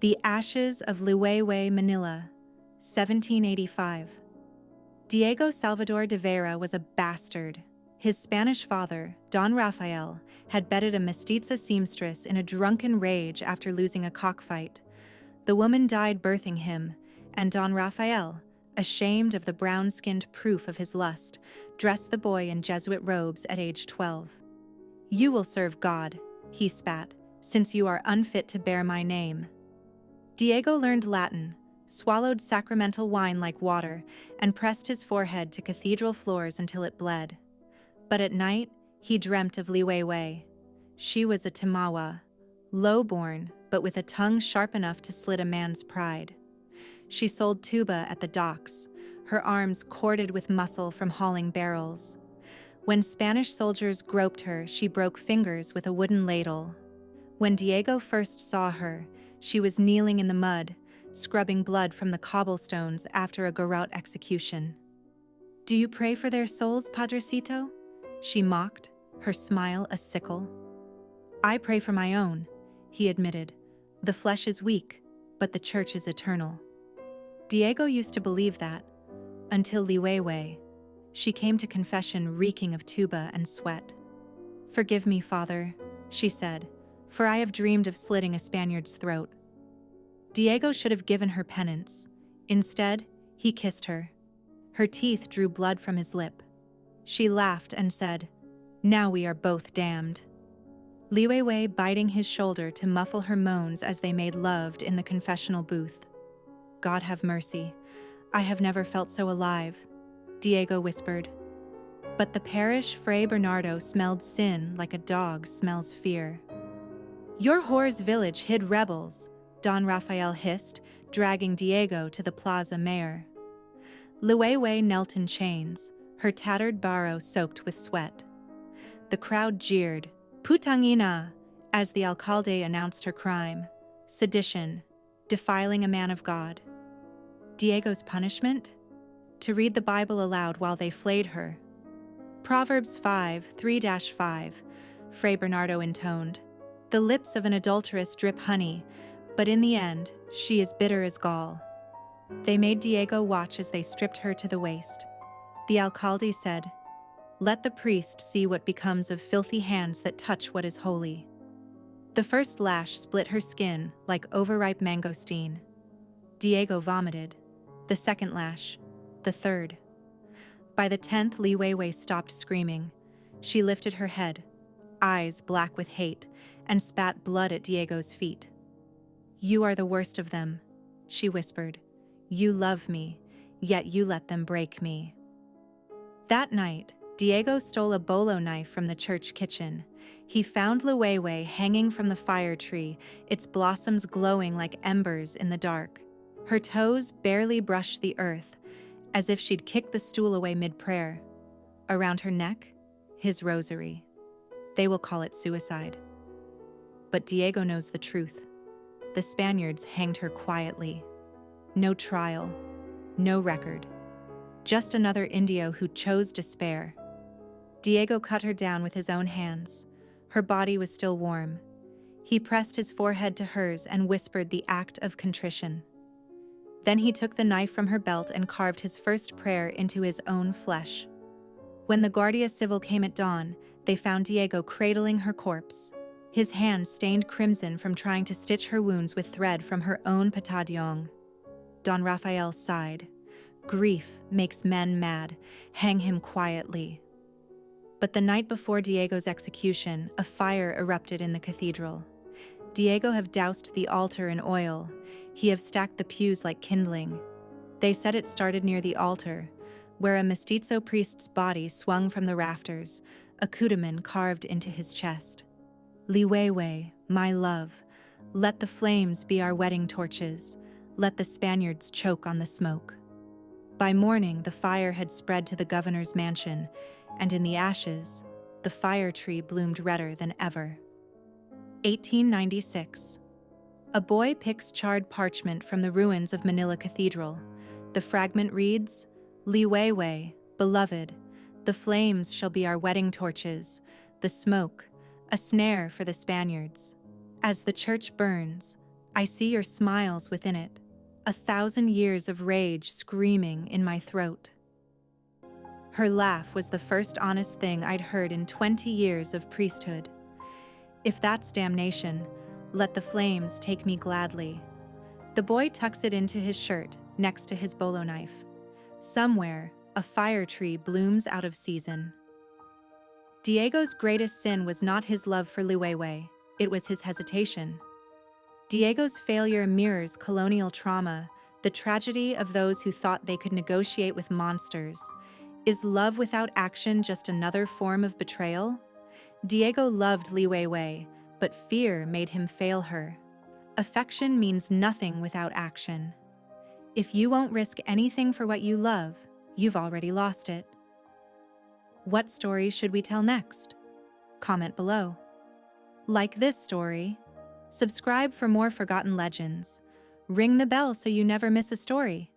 The Ashes of Liwayway, Manila, 1785. Diego Salvador de Vera was a bastard. His Spanish father, Don Rafael, had bedded a mestiza seamstress in a drunken rage after losing a cockfight. The woman died birthing him, and Don Rafael, ashamed of the brown-skinned proof of his lust, dressed the boy in Jesuit robes at age 12. "You will serve God," he spat, "since you are unfit to bear my name." Diego learned Latin, swallowed sacramental wine like water, and pressed his forehead to cathedral floors until it bled. But at night, he dreamt of Liwayway. She was a Timawa, low-born, but with a tongue sharp enough to slit a man's pride. She sold tuba at the docks, her arms corded with muscle from hauling barrels. When Spanish soldiers groped her, she broke fingers with a wooden ladle. When Diego first saw her, she was kneeling in the mud, scrubbing blood from the cobblestones after a garrote execution. "Do you pray for their souls, Padrecito?" she mocked, her smile a sickle. "I pray for my own," he admitted. "The flesh is weak, but the church is eternal." Diego used to believe that, until Liwayway. She came to confession reeking of tuba and sweat. "Forgive me, Father," she said, "for I have dreamed of slitting a Spaniard's throat." Diego should have given her penance. Instead, he kissed her. Her teeth drew blood from his lip. She laughed and said, "Now we are both damned." Liwayway biting his shoulder to muffle her moans as they made love in the confessional booth. "God have mercy. I have never felt so alive," Diego whispered. But the parish Fray Bernardo smelled sin like a dog smells fear. "Your whore's village hid rebels," Don Rafael hissed, dragging Diego to the Plaza Mayor. Liwayway knelt in chains, her tattered barrow soaked with sweat. The crowd jeered, "Putangina," as the alcalde announced her crime: sedition, defiling a man of God. Diego's punishment? To read the Bible aloud while they flayed her. Proverbs 5:3-5, Fray Bernardo intoned. "The lips of an adulteress drip honey, but in the end, she is bitter as gall." They made Diego watch as they stripped her to the waist. The alcalde said, "Let the priest see what becomes of filthy hands that touch what is holy." The first lash split her skin like overripe mangosteen. Diego vomited. The second lash. The third. By the 10th, Liwayway stopped screaming. She lifted her head, eyes black with hate, and spat blood at Diego's feet. "You are the worst of them," she whispered. "You love me, yet you let them break me." That night, Diego stole a bolo knife from the church kitchen. He found Liwayway hanging from the fire tree, its blossoms glowing like embers in the dark. Her toes barely brushed the earth, as if she'd kicked the stool away mid-prayer. Around her neck, his rosary. They will call it suicide. But Diego knows the truth. The Spaniards hanged her quietly. No trial, no record. Just another indio who chose despair. Diego cut her down with his own hands. Her body was still warm. He pressed his forehead to hers and whispered the act of contrition. Then he took the knife from her belt and carved his first prayer into his own flesh. When the Guardia Civil came at dawn, they found Diego cradling her corpse, his hands stained crimson from trying to stitch her wounds with thread from her own patadyong. Don Rafael sighed. "Grief makes men mad. Hang him quietly." But the night before Diego's execution, a fire erupted in the cathedral. Diego have doused the altar in oil. He have stacked the pews like kindling. They said it started near the altar, where a mestizo priest's body swung from the rafters, a kundiman carved into his chest. "Liwayway, my love, let the flames be our wedding torches. Let the Spaniards choke on the smoke." By morning, the fire had spread to the governor's mansion, and in the ashes, the fire tree bloomed redder than ever. 1896. A boy picks charred parchment from the ruins of Manila Cathedral. The fragment reads, "Liwayway, beloved, the flames shall be our wedding torches, the smoke, a snare for the Spaniards." As the church burns, I see your smiles within it, 1,000 years of rage screaming in my throat. Her laugh was the first honest thing I'd heard in 20 years of priesthood. If that's damnation, let the flames take me gladly. The boy tucks it into his shirt, next to his bolo knife. Somewhere, a fire tree blooms out of season. Diego's greatest sin was not his love for Liwayway, it was his hesitation. Diego's failure mirrors colonial trauma, the tragedy of those who thought they could negotiate with monsters. Is love without action just another form of betrayal? Diego loved Liwayway, but fear made him fail her. Affection means nothing without action. If you won't risk anything for what you love, you've already lost it. What story should we tell next? Comment below. Like this story, subscribe for more forgotten legends. Ring the bell so you never miss a story.